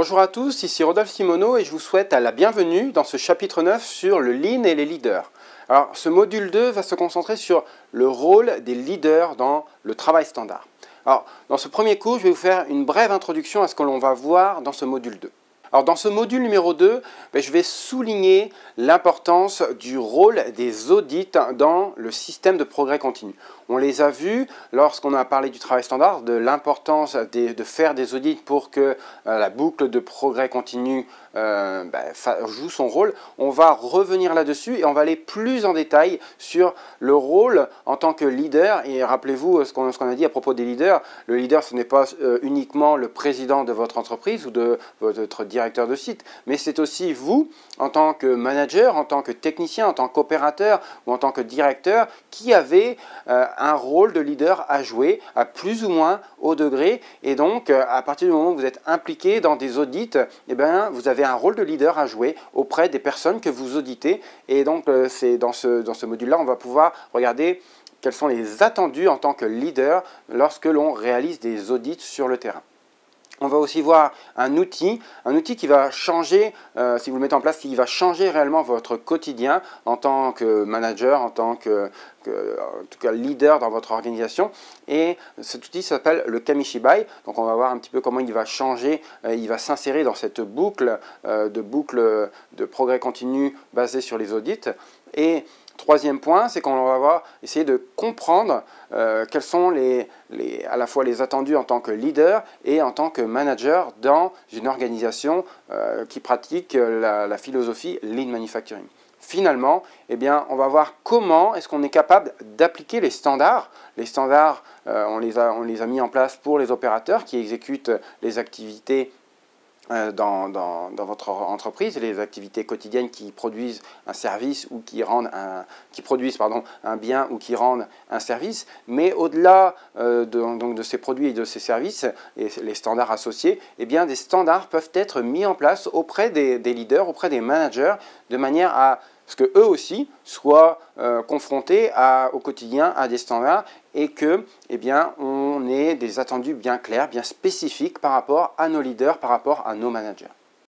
Bonjour à tous, ici Rodolphe Simoneau et je vous souhaite la bienvenue dans ce chapitre 9 sur le Lean et les leaders. Alors, ce module 2 va se concentrer sur le rôle des leaders dans le travail standard. Alors, dans ce premier cours, je vais vous faire une brève introduction à ce que l'on va voir dans ce module 2. Alors, dans ce module numéro 2, je vais souligner l'importance du rôle des audits dans le système de progrès continu. On les a vus lorsqu'on a parlé du travail standard, de l'importance de faire des audits pour que la boucle de progrès continu joue son rôle. On va revenir là-dessus et on va aller plus en détail sur le rôle en tant que leader. Et rappelez-vous ce qu'on a dit à propos des leaders. Le leader, ce n'est pas uniquement le président de votre entreprise ou de votre directeur de site, mais c'est aussi vous, en tant que manager, en tant que technicien, en tant qu'opérateur ou en tant que directeur, qui avez un rôle de leader à jouer à plus ou moins haut degré. Et donc, à partir du moment où vous êtes impliqué dans des audits, vous avez un rôle de leader à jouer auprès des personnes que vous auditez. Et donc, c'est dans ce module-là, on va pouvoir regarder quels sont les attendus en tant que leader lorsque l'on réalise des audits sur le terrain. On va aussi voir un outil qui va changer, si vous le mettez en place, qui va changer réellement votre quotidien en tant que manager, en tant que en tout cas leader dans votre organisation. Et cet outil s'appelle le Kamishibai. Donc on va voir un petit peu comment il va changer, il va s'insérer dans cette boucle de progrès continu basée sur les audits. Et troisième point, c'est qu'on va essayer de comprendre quels sont à la fois les attendus en tant que leader et en tant que manager dans une organisation qui pratique la philosophie Lean Manufacturing. Finalement, on va voir comment est-ce qu'on est capable d'appliquer les standards. Les standards, on les a mis en place pour les opérateurs qui exécutent les activités dans votre entreprise, les activités quotidiennes qui produisent un service ou qui produisent un bien ou qui rendent un service. Mais au-delà de ces produits et de ces services, et les standards associés, des standards peuvent être mis en place auprès des leaders, auprès des managers, de manière à ce qu'eux aussi soient confrontés au quotidien à des standards et que, on ait des attendus bien clairs, bien spécifiques par rapport à nos leaders, par rapport à nos managers.